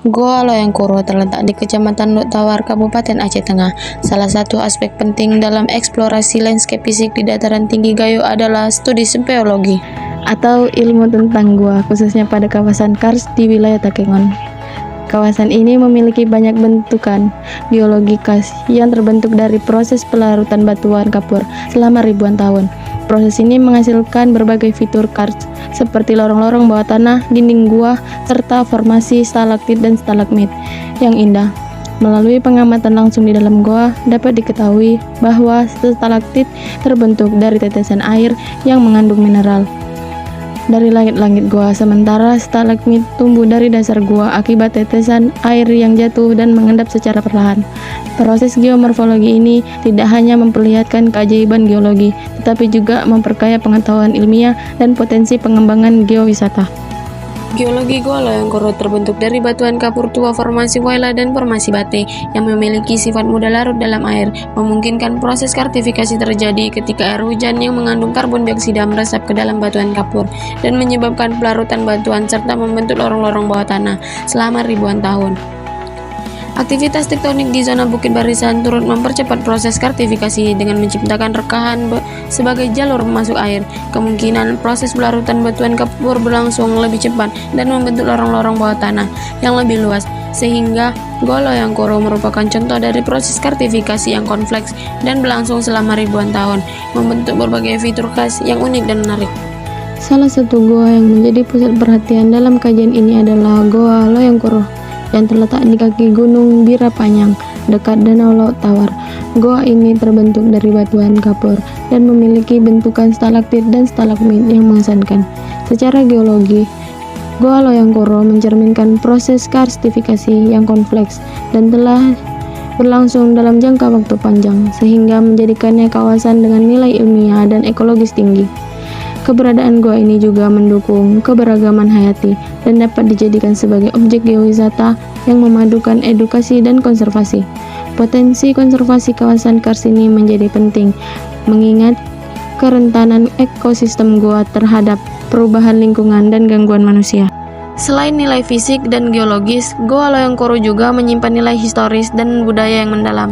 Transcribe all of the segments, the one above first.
Goa Loyangkoro terletak di Kecamatan Lok Tawar, Kabupaten Aceh Tengah. Salah satu aspek penting dalam eksplorasi landscape fisik di dataran tinggi Gayo adalah studi speologi atau ilmu tentang gua, khususnya pada kawasan Kars di wilayah Takengon. Kawasan ini memiliki banyak bentukan geologi khas yang terbentuk dari proses pelarutan batuan kapur selama ribuan tahun. Proses ini menghasilkan berbagai fitur karst seperti lorong-lorong bawah tanah, dinding gua, serta formasi stalaktit dan stalagmit yang indah. Melalui pengamatan langsung di dalam gua, dapat diketahui bahwa stalaktit terbentuk dari tetesan air yang mengandung mineral dari langit-langit gua, sementara stalagmit tumbuh dari dasar gua akibat tetesan air yang jatuh dan mengendap secara perlahan. Proses geomorfologi ini tidak hanya memperlihatkan keajaiban geologi, tetapi juga memperkaya pengetahuan ilmiah dan potensi pengembangan geowisata. Geologi Goa Loyangkoro terbentuk dari batuan kapur tua formasi Waila dan formasi Bate yang memiliki sifat mudah larut dalam air, memungkinkan proses karstifikasi terjadi ketika air hujan yang mengandung karbon dioksida meresap ke dalam batuan kapur dan menyebabkan pelarutan batuan serta membentuk lorong-lorong bawah tanah selama ribuan tahun. Aktivitas tektonik di zona bukit barisan turut mempercepat proses karstifikasi dengan menciptakan rekahan sebagai jalur masuk air. Kemungkinan proses pelarutan batuan kapur berlangsung lebih cepat dan membentuk lorong-lorong bawah tanah yang lebih luas, sehingga Goa Loyangkoro merupakan contoh dari proses karstifikasi yang kompleks dan berlangsung selama ribuan tahun, membentuk berbagai fitur khas yang unik dan menarik. Salah satu goa yang menjadi pusat perhatian dalam kajian ini adalah Goa Loyangkoro yang terletak di kaki Gunung Birapanyang, dekat Danau Lok Tawar. Goa ini terbentuk dari batuan kapur dan memiliki bentukan stalaktit dan stalagmit yang mengesankan. Secara geologi, Goa Loyangkoro mencerminkan proses karstifikasi yang kompleks dan telah berlangsung dalam jangka waktu panjang, sehingga menjadikannya kawasan dengan nilai ilmiah dan ekologis tinggi. Keberadaan gua ini juga mendukung keberagaman hayati dan dapat dijadikan sebagai objek geowisata yang memadukan edukasi dan konservasi. Potensi konservasi kawasan Kars ini menjadi penting, mengingat kerentanan ekosistem gua terhadap perubahan lingkungan dan gangguan manusia. Selain nilai fisik dan geologis, Goa Loyangkoro juga menyimpan nilai historis dan budaya yang mendalam.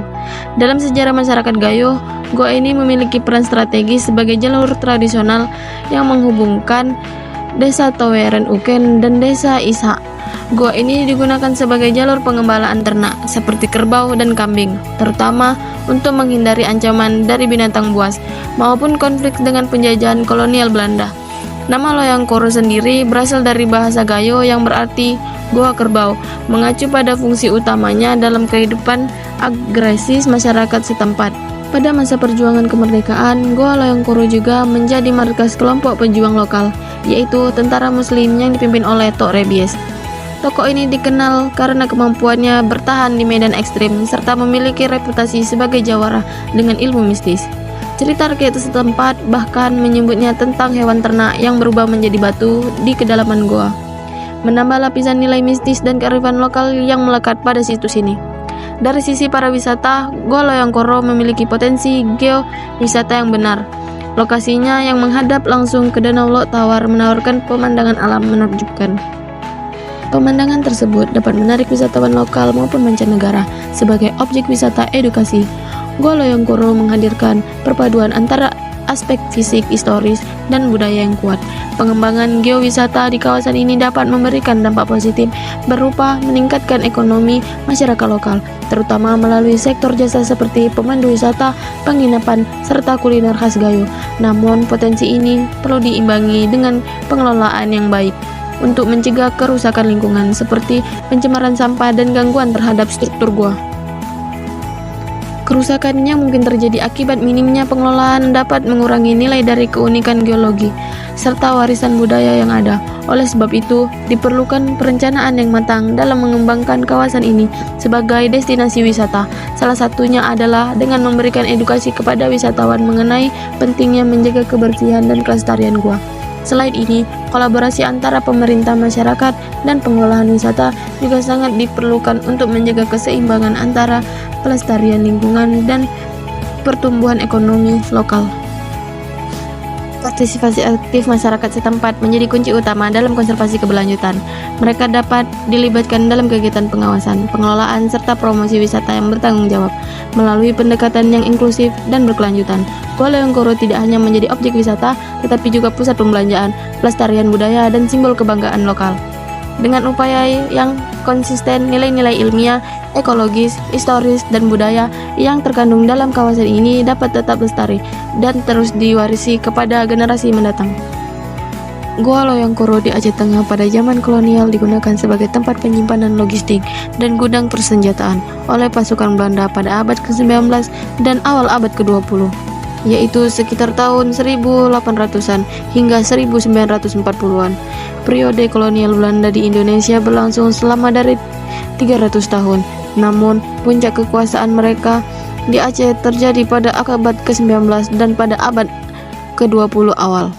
Dalam sejarah masyarakat Gayo, Goa ini memiliki peran strategis sebagai jalur tradisional yang menghubungkan Desa Toweren Uken dan Desa Ishak. Goa ini digunakan sebagai jalur pengembalaan ternak seperti kerbau dan kambing, terutama untuk menghindari ancaman dari binatang buas maupun konflik dengan penjajahan kolonial Belanda. Nama Loyangkoro sendiri berasal dari bahasa Gayo yang berarti Goa Kerbau, mengacu pada fungsi utamanya dalam kehidupan agraris masyarakat setempat. Pada masa perjuangan kemerdekaan, Goa Loyangkoro juga menjadi markas kelompok pejuang lokal, yaitu tentara muslim yang dipimpin oleh Tok Rebies. Tokoh ini dikenal karena kemampuannya bertahan di medan ekstrim serta memiliki reputasi sebagai jawara dengan ilmu mistis. Cerita rakyat setempat bahkan menyebutnya tentang hewan ternak yang berubah menjadi batu di kedalaman goa, menambah lapisan nilai mistis dan kearifan lokal yang melekat pada situs ini. Dari sisi para wisata, Goa Loyangkoro memiliki potensi geowisata yang benar. Lokasinya yang menghadap langsung ke Danau Lok Tawar menawarkan pemandangan alam menakjubkan. Pemandangan tersebut dapat menarik wisatawan lokal maupun mancanegara sebagai objek wisata edukasi. Goa Loyangkoro menghadirkan perpaduan antara aspek fisik, historis, dan budaya yang kuat. Pengembangan geowisata di kawasan ini dapat memberikan dampak positif berupa meningkatkan ekonomi masyarakat lokal, terutama melalui sektor jasa seperti pemandu wisata, penginapan, serta kuliner khas Gayo. Namun, potensi ini perlu diimbangi dengan pengelolaan yang baik untuk mencegah kerusakan lingkungan seperti pencemaran sampah dan gangguan terhadap struktur gua. Kerusakannya mungkin terjadi akibat minimnya pengelolaan dapat mengurangi nilai dari keunikan geologi serta warisan budaya yang ada. Oleh sebab itu, diperlukan perencanaan yang matang dalam mengembangkan kawasan ini sebagai destinasi wisata. Salah satunya adalah dengan memberikan edukasi kepada wisatawan mengenai pentingnya menjaga kebersihan dan kelestarian gua. Selain ini, kolaborasi antara pemerintah, masyarakat, dan pengelolaan wisata juga sangat diperlukan untuk menjaga keseimbangan antara pelestarian lingkungan dan pertumbuhan ekonomi lokal. Partisipasi aktif masyarakat setempat menjadi kunci utama dalam konservasi keberlanjutan. Mereka dapat dilibatkan dalam kegiatan pengawasan, pengelolaan, serta promosi wisata yang bertanggung jawab melalui pendekatan yang inklusif dan berkelanjutan. Gua Loyongkoro tidak hanya menjadi objek wisata, tetapi juga pusat pembelanjaan, pelestarian budaya, dan simbol kebanggaan lokal. Dengan upaya yang konsisten, nilai-nilai ilmiah, ekologis, historis, dan budaya yang terkandung dalam kawasan ini dapat tetap lestari dan terus diwarisi kepada generasi mendatang. Gua Loyongkoro di Aceh Tengah pada zaman kolonial digunakan sebagai tempat penyimpanan logistik dan gudang persenjataan oleh pasukan Belanda pada abad ke-19 dan awal abad ke-20, yaitu sekitar tahun 1800-an hingga 1940-an. Periode kolonial Belanda di Indonesia berlangsung selama dari 300 tahun. Namun, puncak kekuasaan mereka di Aceh terjadi pada abad ke-19 dan pada abad ke-20 awal.